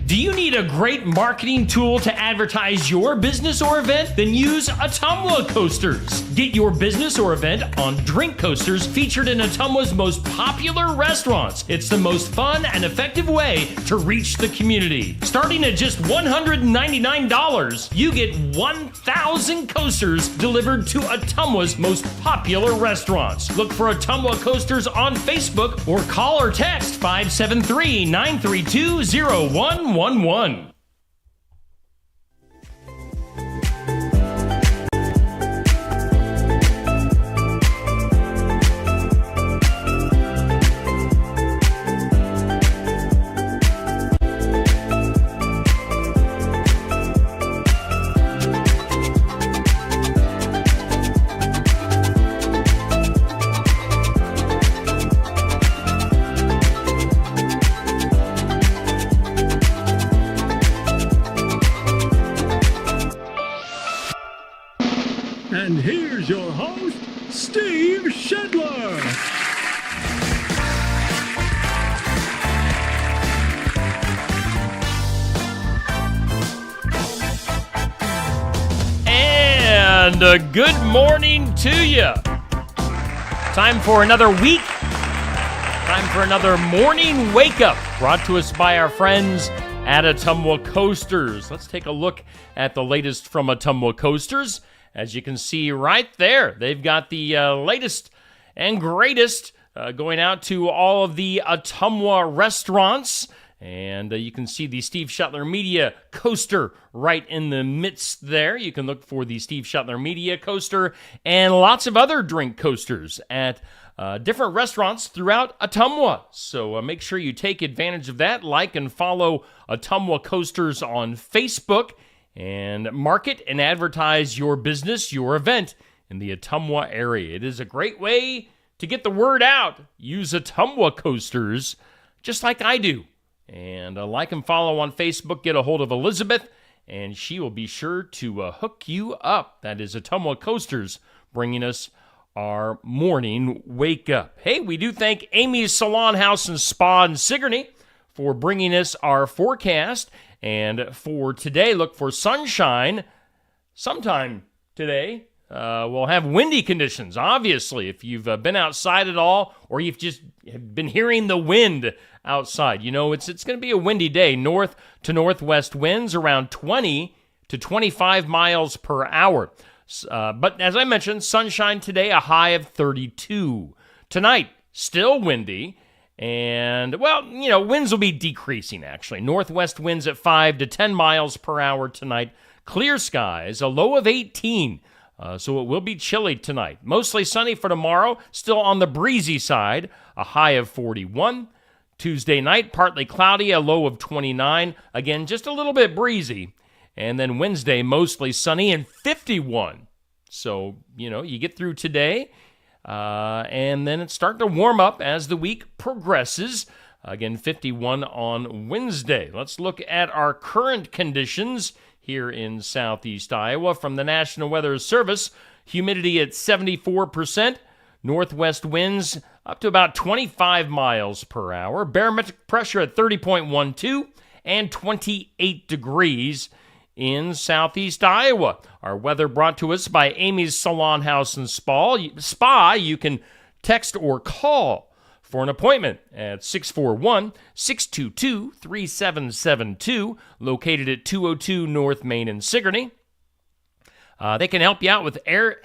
Do you need a great marketing tool to advertise your business or event? Then use Ottumwa Coasters. Get your business or event on drink coasters featured in Ottumwa's most popular restaurants. It's the most fun and effective way to reach the community. Starting at just $199, you get 1,000 coasters delivered to Ottumwa's most popular restaurants. Look for Ottumwa Coasters on Facebook or call or text 573-932-0111. And here's your host, Steve Shedler. And good morning to you. Time for another week. Time for another morning wake up brought to us by our friends at Ottumwa Coasters. Let's take a look at the latest from Ottumwa Coasters. As you can see right there, they've got the latest and greatest going out to all of the Ottumwa restaurants. And you can see the Steve Shutler Media coaster right in the midst there. You can look for the Steve Shutler Media coaster and lots of other drink coasters at different restaurants throughout Ottumwa. So make sure you take advantage of that. Like and follow Ottumwa Coasters on Facebook. And market and advertise your business, your event in the Ottumwa area. It is a great way to get the word out. Use Ottumwa Coasters just like I do. And like and follow on Facebook. Get a hold of Elizabeth, and she will be sure to hook you up. That is Ottumwa Coasters bringing us our morning wake up. Hey, we do thank Amy's Salon House and Spa in Sigourney for bringing us our forecast. And for today, look for sunshine sometime today. We'll have windy conditions, obviously, if you've been outside at all or you've just been hearing the wind outside. You know, it's going to be a windy day. North to northwest winds around 20 to 25 miles per hour. But as I mentioned, sunshine today, a high of 32. Tonight, still windy. And, well, you know, winds will be decreasing, actually. Northwest winds at 5 to 10 miles per hour tonight. Clear skies, a low of 18. So it will be chilly tonight. Mostly sunny for tomorrow, still on the breezy side, a high of 41. Tuesday night, partly cloudy, a low of 29. Again, just a little bit breezy. And then Wednesday, mostly sunny and 51. So, you know, you get through today. And then it's starting to warm up as the week progresses. Again, 51 on Wednesday. Let's look at our current conditions here in southeast Iowa from the National Weather Service. Humidity at 74%. Northwest winds up to about 25 miles per hour. Barometric pressure at 30.12 and 28 degrees in southeast Iowa. Our weather brought to us by Amy's Salon House and Spa. You can text or call for an appointment at 641-622-3772, located at 202 North Main in Sigourney. They can help you out with hair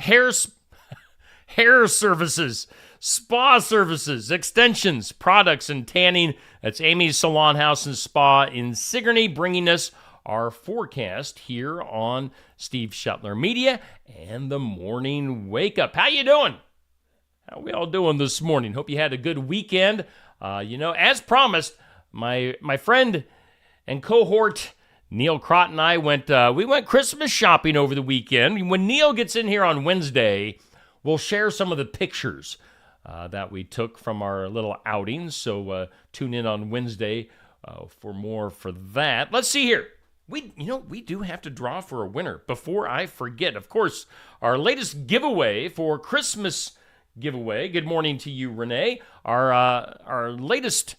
services, spa services, extensions, products, and tanning. That's Amy's Salon House and Spa in Sigourney, bringing us our forecast here on Steve Shutler Media and the Morning Wake Up. How you doing? How we all doing this morning? Hope you had a good weekend. As promised, my friend and cohort Neil Crott and I went Christmas shopping over the weekend. When Neil gets in here on Wednesday, we'll share some of the pictures that we took from our little outings. So tune in on Wednesday for more for that. Let's see here. We do have to draw for a winner. Before I forget, of course, our latest giveaway for Christmas giveaway. Good morning to you, Renee. Our latest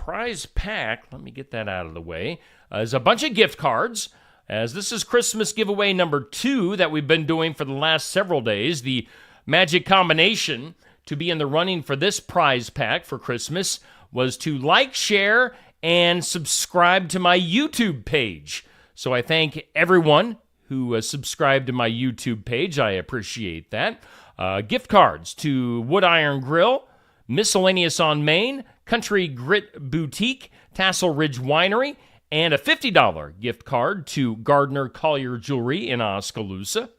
prize pack, let me get that out of the way, is a bunch of gift cards, as this is Christmas giveaway number 2 that we've been doing for the last several days. The magic combination to be in the running for this prize pack for Christmas was to like, share, and subscribe to my YouTube page. So I thank everyone who subscribed to my YouTube page. I appreciate that. Gift cards to Wood Iron Grill, Miscellaneous on Main, Country Grit Boutique, Tassel Ridge Winery, and a $50 gift card to Gardner Collier Jewelry in Oskaloosa.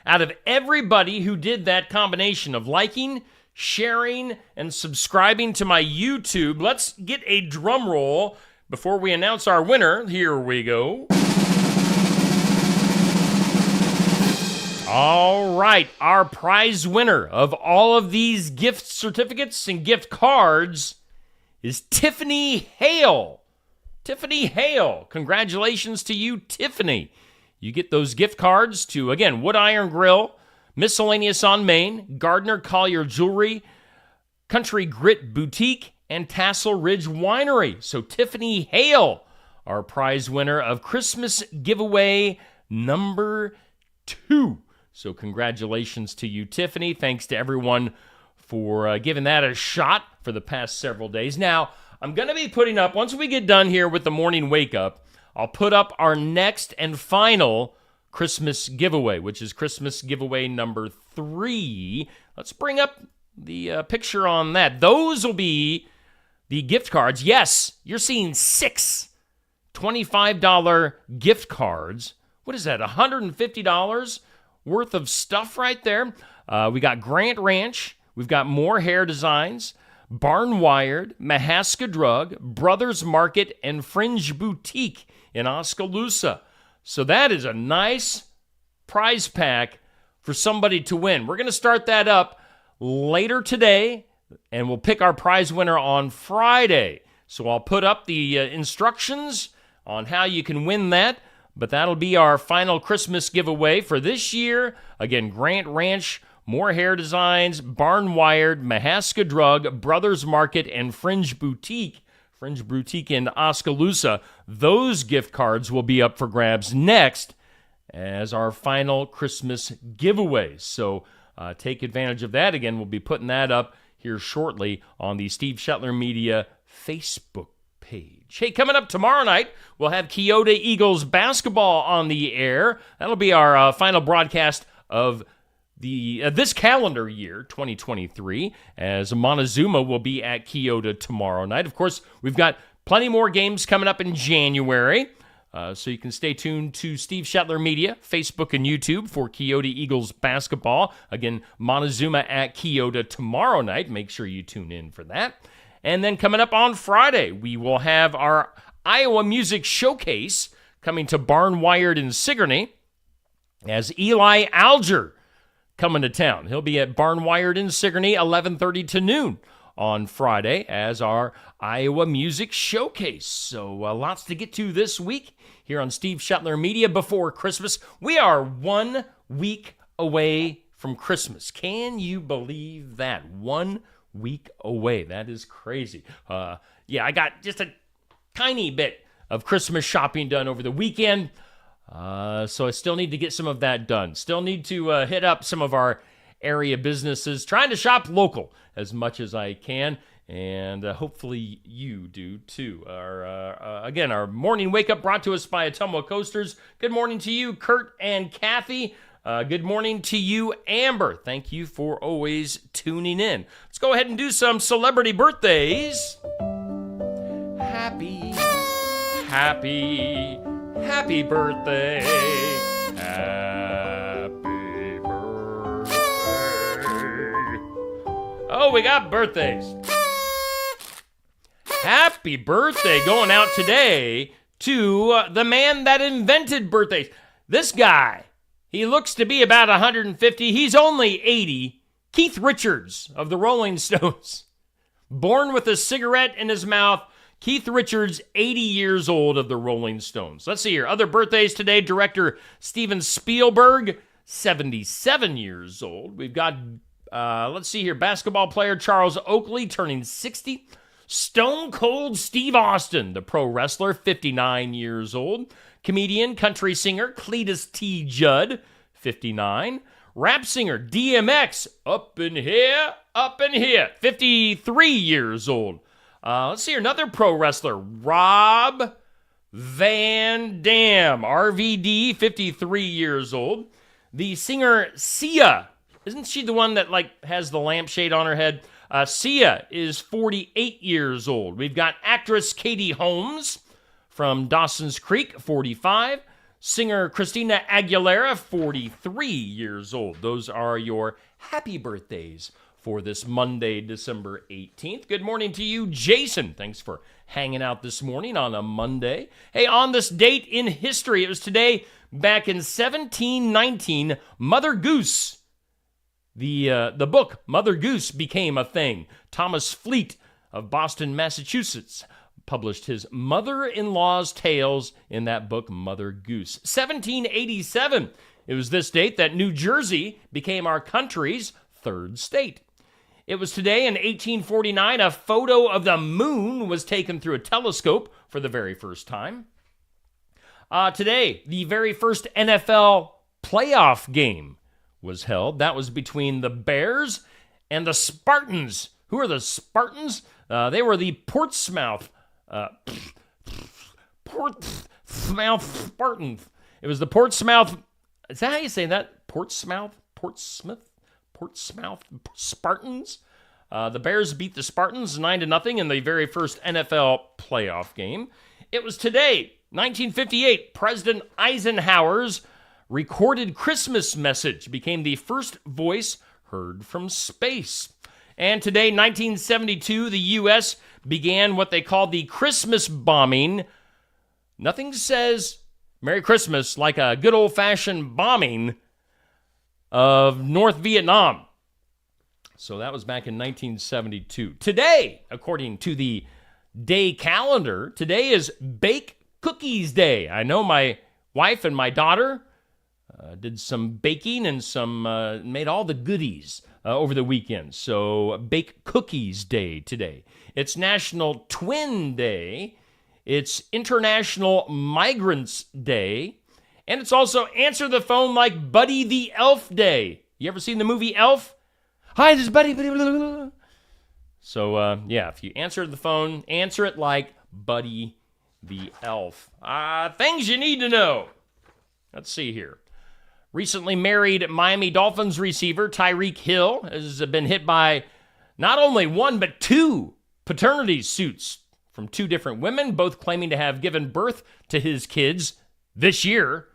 Out of everybody who did that combination of liking, sharing, and subscribing to my YouTube, let's get a drum roll before we announce our winner. Here we go. All right, our prize winner of all of these gift certificates and gift cards is Tiffany Hale. Tiffany Hale, congratulations to you, Tiffany. You get those gift cards to, again, Wood Iron Grill, Miscellaneous on Main, Gardner Collier Jewelry, Country Grit Boutique, and Tassel Ridge Winery. So Tiffany Hale, our prize winner of Christmas giveaway number 2. So congratulations to you, Tiffany. Thanks to everyone for giving that a shot for the past several days. Now, I'm going to be putting up, once we get done here with the morning wake up, I'll put up our next and final Christmas giveaway, which is Christmas giveaway number 3. Let's bring up the picture on that. Those will be the gift cards. Yes, you're seeing 6 $25 gift cards. What is that, $150 worth of stuff right there? We got Grant Ranch. We've got More Hair Designs, Barn Wired, Mahaska Drug, Brothers Market, and Fringe Boutique in Oskaloosa. So that is a nice prize pack for somebody to win. We're going to start that up later today, and we'll pick our prize winner on Friday. So I'll put up the instructions on how you can win that, but that'll be our final Christmas giveaway for this year. Again, Grant Ranch, More Hair Designs, Barn Wired, Mahaska Drug, Brothers Market, and Fringe Boutique in Oskaloosa. Those gift cards will be up for grabs next as our final Christmas giveaways. So take advantage of that. Again, we'll be putting that up here shortly on the Steve Shetler Media Facebook page. Hey, coming up tomorrow night, we'll have Keota Eagles basketball on the air. That'll be our final broadcast of this calendar year, 2023, as Montezuma will be at Keota tomorrow night. Of course, we've got plenty more games coming up in January, so you can stay tuned to Steve Shetler Media, Facebook and YouTube for Keota Eagles basketball. Again, Montezuma at Keota tomorrow night. Make sure you tune in for that. And then coming up on Friday, we will have our Iowa Music Showcase coming to Barn Wired in Sigourney as Eli Alger coming to town. He'll be at Barn Wired in Sigourney, 11:30 to noon on Friday as our Iowa Music Showcase. So lots to get to this week here on Steve Shetler Media before Christmas. We are 1 week away from Christmas. Can you believe that? 1 week away. That is crazy. I got just a tiny bit of Christmas shopping done over the weekend. So I still need to get some of that done. Still need to hit up some of our area businesses, trying to shop local as much as I can, and hopefully you do too. Our morning wake up brought to us by Ottumwa Coasters. Good morning to you, Kurt and Kathy. Good morning to you, Amber. Thank you for always tuning in. Let's go ahead and do some celebrity birthdays. Happy birthday. Happy birthday. Oh, we got birthdays. Happy birthday going out today to the man that invented birthdays. This guy, he looks to be about 150. He's only 80. Keith Richards of the Rolling Stones. Born with a cigarette in his mouth. Keith Richards, 80 years old, of the Rolling Stones. Let's see here. Other birthdays today. Director Steven Spielberg, 77 years old. We've got, let's see here, basketball player Charles Oakley turning 60. Stone Cold Steve Austin, the pro wrestler, 59 years old. Comedian, country singer Cletus T. Judd, 59. Rap singer DMX, up in here, 53 years old. Let's see here, another pro wrestler, Rob Van Dam, RVD, 53 years old. The singer Sia, isn't she the one that has the lampshade on her head? Sia is 48 years old. We've got actress Katie Holmes from Dawson's Creek, 45. Singer Christina Aguilera, 43 years old. Those are your happy birthdays for this Monday, December 18th. Good morning to you, Jason. Thanks for hanging out this morning on a Monday. Hey, on this date in history, it was today, back in 1719, Mother Goose, the book Mother Goose became a thing. Thomas Fleet of Boston, Massachusetts, published his mother-in-law's tales in that book, Mother Goose. 1787, it was this date that New Jersey became our country's third state. It was today in 1849 a photo of the moon was taken through a telescope for the very first time. Today, the very first NFL playoff game was held. That was between the Bears and the Spartans. Who are the Spartans? They were the Portsmouth Spartans. It was the Portsmouth. Is that how you say that? Portsmouth Spartans. The Bears beat the Spartans 9-0 in the very first NFL playoff game. It was today, 1958, President Eisenhower's recorded Christmas message became the first voice heard from space. And today, 1972, the U.S. began what they called the Christmas bombing. Nothing says Merry Christmas like a good old-fashioned bombing of North Vietnam. So that was back in 1972. Today, according to the day calendar, today is Bake Cookies Day. I know my wife and my daughter did some baking and made all the goodies over the weekend. So Bake Cookies Day today. It's National Twin Day. It's International Migrants Day. And it's also Answer the Phone Like Buddy the Elf Day. You ever seen the movie Elf? Hi, this is Buddy. So, if you answer the phone, answer it like Buddy the Elf. Things you need to know. Let's see here. Recently married Miami Dolphins receiver Tyreek Hill has been hit by not only one, but two paternity suits from two different women, both claiming to have given birth to his kids this year.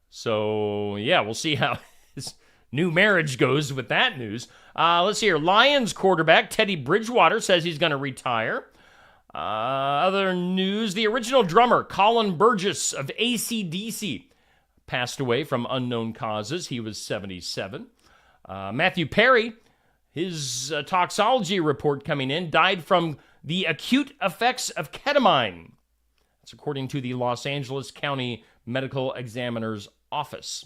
So, we'll see how his new marriage goes with that news. Let's see here. Lions quarterback Teddy Bridgewater says he's going to retire. Other news, the original drummer Colin Burgess of AC/DC passed away from unknown causes. He was 77. Matthew Perry, his toxology report coming in, died from the acute effects of ketamine. That's according to the Los Angeles County Medical Examiner's Office.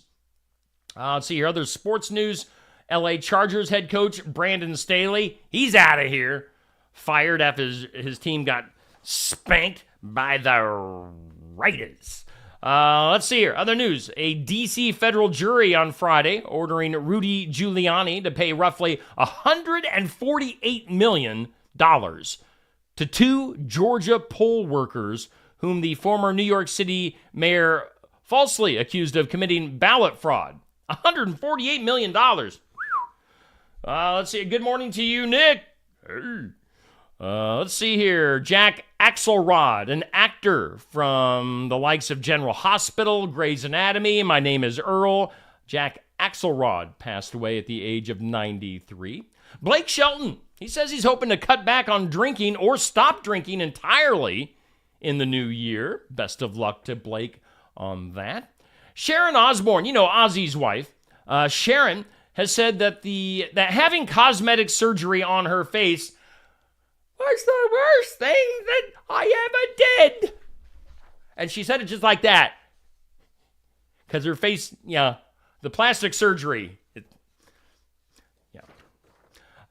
Let's see here. Other sports news. LA Chargers head coach Brandon Staley, he's out of here. Fired after his team got spanked by the Raiders. Let's see here. Other news. A D.C. federal jury on Friday ordering Rudy Giuliani to pay roughly $148 million to two Georgia poll workers whom the former New York City mayor falsely accused of committing ballot fraud. $148 million. Let's see. Good morning to you, Nick. Hey. Let's see here. Jack Axelrod, an actor from the likes of General Hospital, Grey's Anatomy. My Name is Earl. Jack Axelrod passed away at the age of 93. Blake Shelton, he says he's hoping to cut back on drinking or stop drinking entirely in the new year. Best of luck to Blake on that. Sharon Osbourne, Ozzy's wife, Sharon has said that that having cosmetic surgery on her face was the worst thing that I ever did. And she said it just like that. Because her face, the plastic surgery.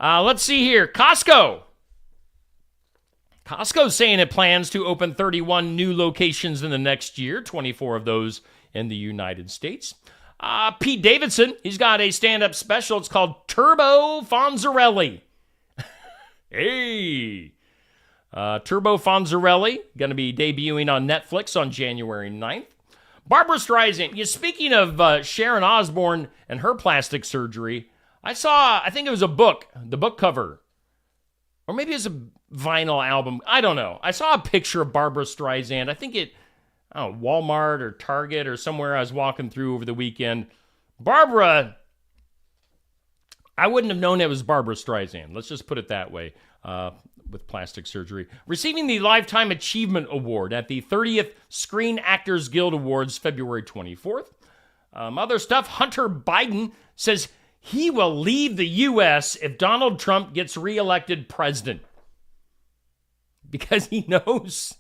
Let's see here. Costco. Costco's saying it plans to open 31 new locations in the next year, 24 of those in the United States. Pete Davidson, he's got a stand-up special. It's called Turbo Fonzarelli. Hey! Turbo Fonzarelli, going to be debuting on Netflix on January 9th. Barbara Streisand, speaking of Sharon Osbourne and her plastic surgery, I think it was a book, the book cover. Or maybe it's a vinyl album. I don't know. I saw a picture of Barbara Streisand. I think Walmart or Target or somewhere I was walking through over the weekend. Barbara, I wouldn't have known it was Barbara Streisand. Let's just put it that way, with plastic surgery. Receiving the Lifetime Achievement Award at the 30th Screen Actors Guild Awards, February 24th. Other stuff, Hunter Biden says he will leave the U.S. if Donald Trump gets reelected president. Because he knows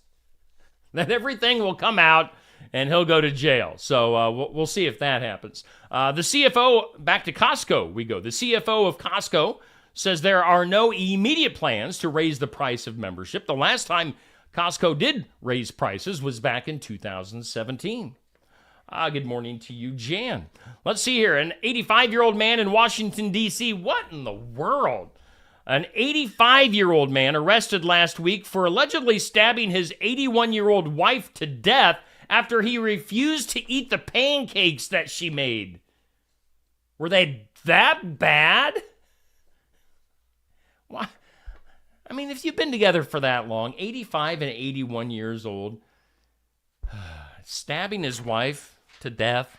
that everything will come out and he'll go to jail. So we'll see if that happens. The CFO, back to Costco we go. The CFO of Costco says there are no immediate plans to raise the price of membership. The last time Costco did raise prices was back in 2017. Good morning to you, Jan. Let's see here. An 85-year-old man in Washington, D.C. What in the world? An 85-year-old man arrested last week for allegedly stabbing his 81-year-old wife to death after he refused to eat the pancakes that she made. Were they that bad? Why? I mean, if you've been together for that long, 85 and 81 years old, stabbing his wife to death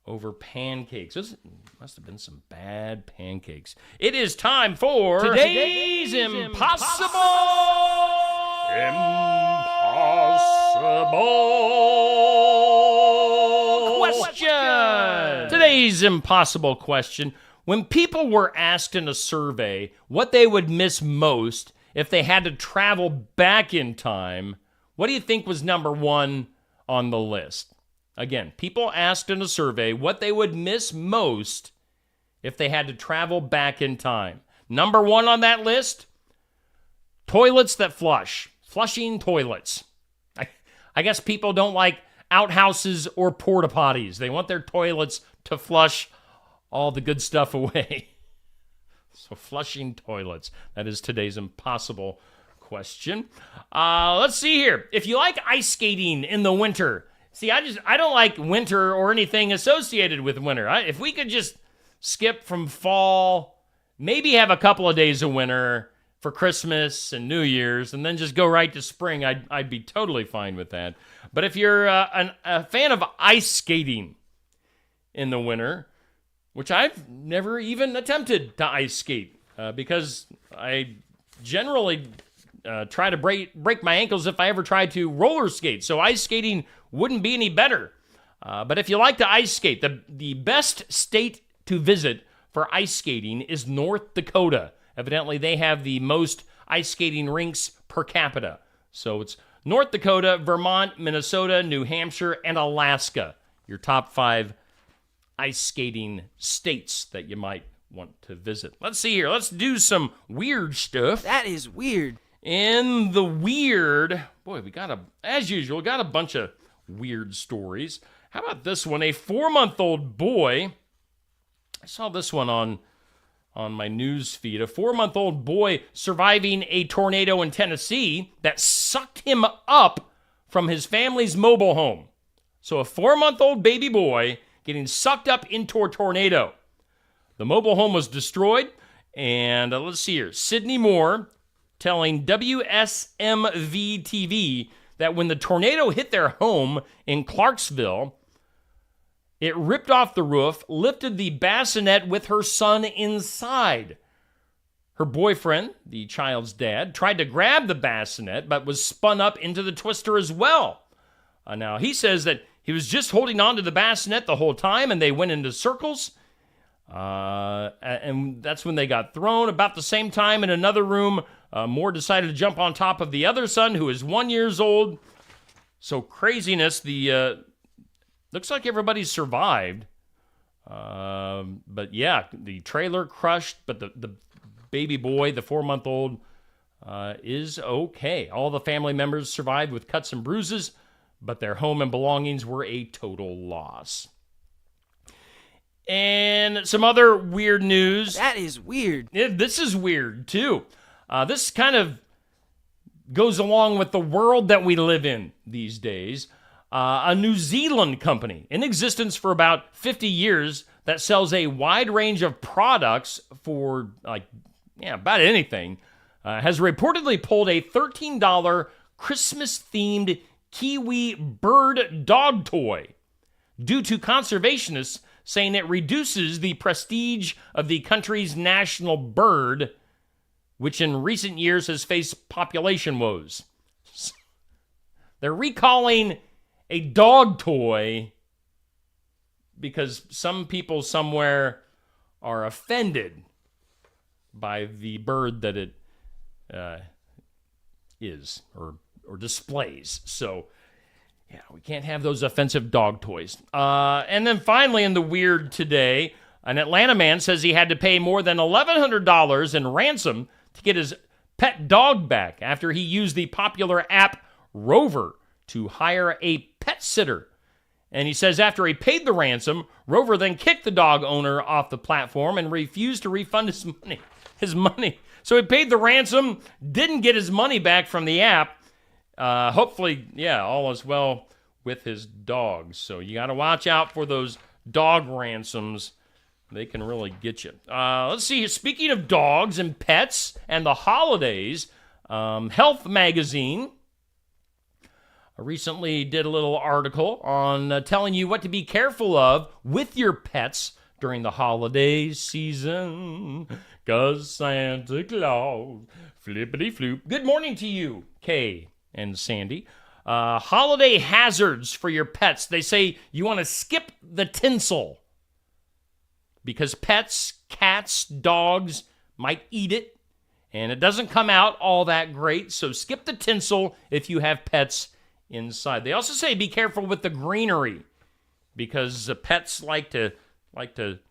over pancakes. Those must have been some bad pancakes. It is time for today's Impossible Question. Today's impossible question. When people were asked in a survey what they would miss most if they had to travel back in time, what do you think was number one on the list? Again, people asked in a survey what they would miss most if they had to travel back in time. Number one on that list, toilets that flush. Flushing toilets. I guess people don't like outhouses or porta potties. They want their toilets to flush all the good stuff away. So flushing toilets. That is today's impossible question. Let's see here. If you like ice skating in the winter, see, I don't like winter or anything associated with winter. If we could just skip from fall, maybe have a couple of days of winter for Christmas and New Year's, and then just go right to spring, I'd be totally fine with that. But if you're a fan of ice skating in the winter, which I've never even attempted to ice skate because I generally try to break my ankles if I ever try to roller skate. So ice skating wouldn't be any better. But if you like to ice skate, the best state to visit for ice skating is North Dakota. Evidently, they have the most ice skating rinks per capita. So it's North Dakota, Vermont, Minnesota, New Hampshire, and Alaska. Your top 5 ice skating states that you might want to visit. Let's see here. Let's do some weird stuff. That is weird. In the weird, boy, as usual, got a bunch of weird stories. How about this one? A 4-month-old boy, I saw this one on my news feed. A 4-month-old boy surviving a tornado in Tennessee that sucked him up from his family's mobile home. So a 4-month-old baby boy getting sucked up into a tornado. The mobile home was destroyed, and let's see here. Sydney Moore telling WSMV-TV that when the tornado hit their home in Clarksville, it ripped off the roof, lifted the bassinet with her son inside. Her boyfriend, the child's dad, tried to grab the bassinet, but was spun up into the twister as well. Now, he says that he was just holding on to the bassinet the whole time, and they went into circles. And that's when they got thrown. About the same time, in another room, Moore decided to jump on top of the other son, who is 1 year old. So craziness. Looks like everybody survived. But yeah, the trailer crushed, but the baby boy, the 4-month-old, is okay. All the family members survived with cuts and bruises, but their home and belongings were a total loss. And some other weird news. That is weird. This is weird, too. This kind of goes along with the world that we live in these days. A New Zealand company in existence for about 50 years that sells a wide range of products for, about anything, has reportedly pulled a $13 Christmas-themed Kiwi bird dog toy due to conservationists saying it reduces the prestige of the country's national bird, which in recent years has faced population woes. They're recalling a dog toy because some people somewhere are offended by the bird that it is or displays. So, yeah, we can't have those offensive dog toys. And then finally, in the weird today, an Atlanta man says he had to pay more than $1,100 in ransom to get his pet dog back after he used the popular app Rover to hire a pet sitter. And he says after he paid the ransom, Rover then kicked the dog owner off the platform and refused to refund his money. So he paid the ransom, didn't get his money back from the app. Hopefully, all is well with his dog. So you got to watch out for those dog ransoms. They can really get you. Let's see. Speaking of dogs and pets and the holidays, Health Magazine recently did a little article on telling you what to be careful of with your pets during the holiday season. 'Cause Santa Claus, flippity-floop. Good morning to you, Kay and Sandy. Holiday hazards for your pets. They say you want to skip the tinsel because pets, cats, dogs might eat it, and it doesn't come out all that great. So skip the tinsel if you have pets inside. They also say be careful with the greenery because pets like to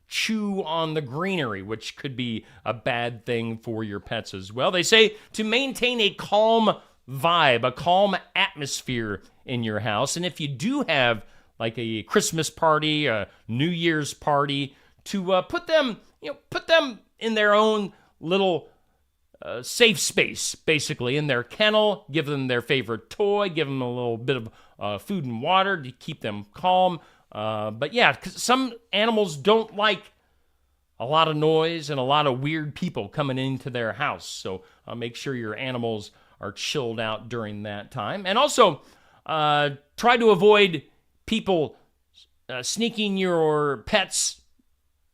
chew on the greenery, which could be a bad thing for your pets as well. They say to maintain a calm vibe, a calm atmosphere in your house. And if you do have like a Christmas party, a New Year's party, to put them in their own little safe space, basically, in their kennel, give them their favorite toy, give them a little bit of food and water to keep them calm. But yeah, 'cause some animals don't like a lot of noise and a lot of weird people coming into their house. So make sure your animals are chilled out during that time. And also try to avoid people sneaking your pets'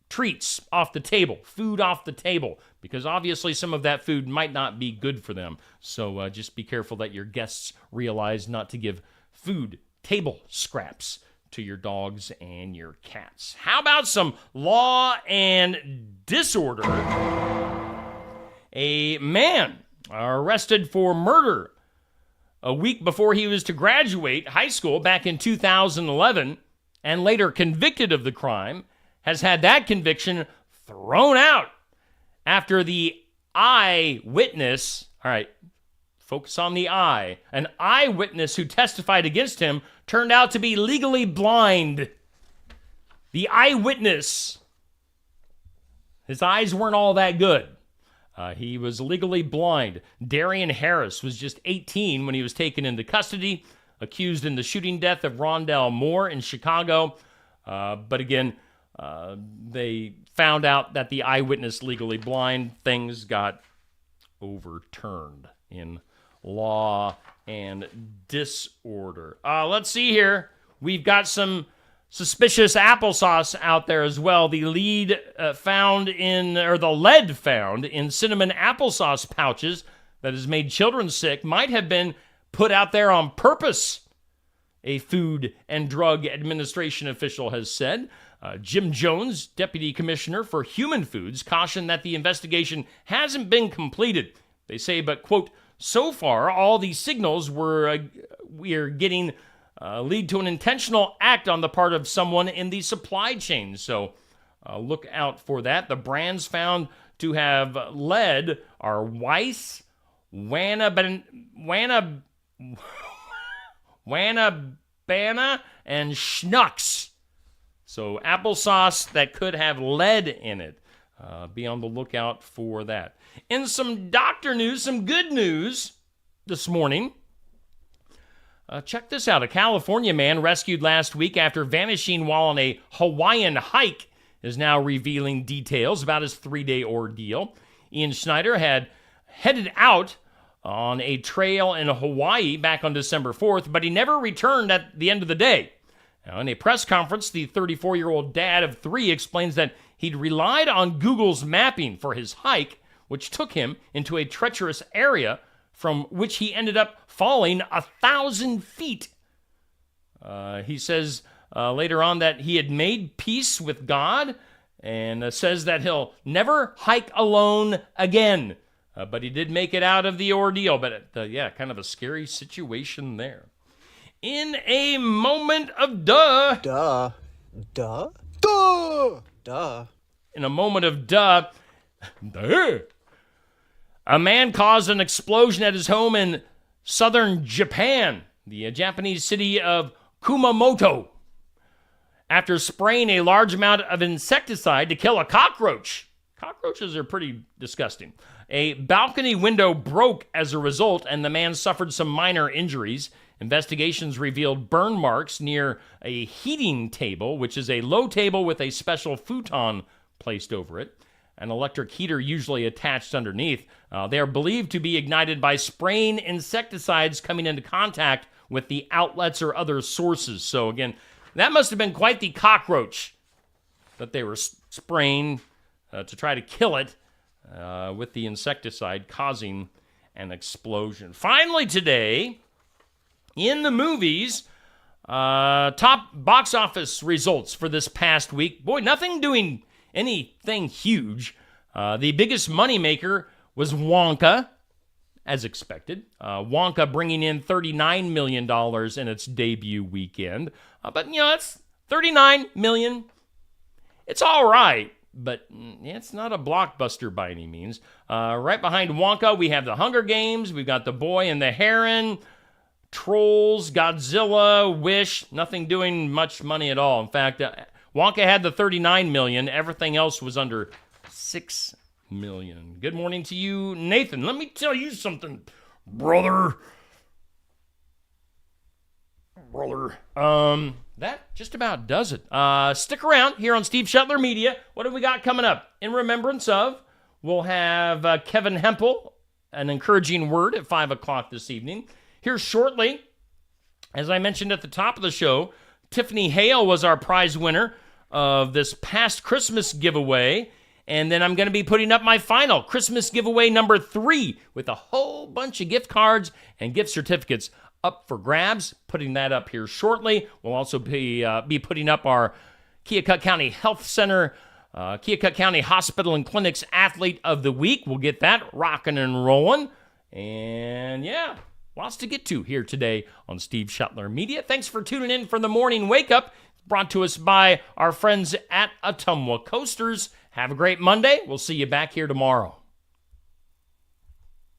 treats off the table, food off the table, because obviously some of that food might not be good for them. So just be careful that your guests realize not to give food, table scraps to your dogs and your cats. How about some law and disorder? A man arrested for murder a week before he was to graduate high school back in 2011 and later convicted of the crime has had that conviction thrown out after the eyewitness, all right, focus on the eye, an eyewitness who testified against him turned out to be legally blind. The eyewitness, his eyes weren't all that good. He was legally blind. Darian Harris was just 18 when he was taken into custody, accused in the shooting death of Rondell Moore in Chicago. But again, they found out that the eyewitness legally blind. Things got overturned in law and disorder. Let's see here. We've got some suspicious applesauce out there as well. The lead found in cinnamon applesauce pouches that has made children sick might have been put out there on purpose, a Food and Drug Administration official has said. Jim Jones, Deputy Commissioner for Human Foods, cautioned that the investigation hasn't been completed. They say, but, quote, so far, all these signals we are getting lead to an intentional act on the part of someone in the supply chain. So look out for that. The brands found to have led are Weiss, Wanabana, and Schnucks. So applesauce that could have lead in it. Be on the lookout for that. In some doctor news, some good news this morning. Check this out. A California man rescued last week after vanishing while on a Hawaiian hike is now revealing details about his 3-day ordeal. Ian Schneider had headed out on a trail in Hawaii back on December 4th, but he never returned at the end of the day. Now, in a press conference, the 34-year-old dad of 3 explains that he'd relied on Google's mapping for his hike, which took him into a treacherous area from which he ended up falling 1,000 feet. He says later on that he had made peace with God and says that he'll never hike alone again. But he did make it out of the ordeal. But kind of a scary situation there. In a moment of in a moment of a man caused an explosion at his home in southern Japan, the Japanese city of Kumamoto, after spraying a large amount of insecticide to kill a cockroach. Cockroaches are pretty disgusting. A balcony window broke as a result, and the man suffered some minor injuries. Investigations revealed burn marks near a heating table, which is a low table with a special futon placed over it. An electric heater usually attached underneath. They are believed to be ignited by spraying insecticides coming into contact with the outlets or other sources. So again, that must have been quite the cockroach that they were spraying to try to kill it with the insecticide, causing an explosion. Finally today, in the movies, top box office results for this past week. Boy, nothing doing anything huge. The biggest moneymaker was Wonka, as expected. Wonka bringing in $39 million in its debut weekend. But, it's $39 million. It's all right, but it's not a blockbuster by any means. Right behind Wonka, we have The Hunger Games. We've got The Boy and the Heron, Trolls, Godzilla, Wish. Nothing doing much money at all. In fact, Wonka had the $39 million. Everything else was under $6 million. Good morning to you, Nathan. Let me tell you something, brother. That just about does it. Stick around here on Steve Shetler Media. What have we got coming up? In remembrance of, we'll have Kevin Hempel, an encouraging word at 5 o'clock this evening. Here shortly, as I mentioned at the top of the show, Tiffany Hale was our prize winner of this past Christmas giveaway. And then I'm going to be putting up my final Christmas giveaway number 3 with a whole bunch of gift cards and gift certificates up for grabs. Putting that up here shortly. We'll also be putting up our Keokuk County Health Center, Keokuk County Hospital and Clinics Athlete of the Week. We'll get that rocking and rolling. And lots to get to here today on Steve Shetler Media. Thanks for tuning in for the morning wake up. Brought to us by our friends at Ottumwa Coasters. Have a great Monday. We'll see you back here tomorrow.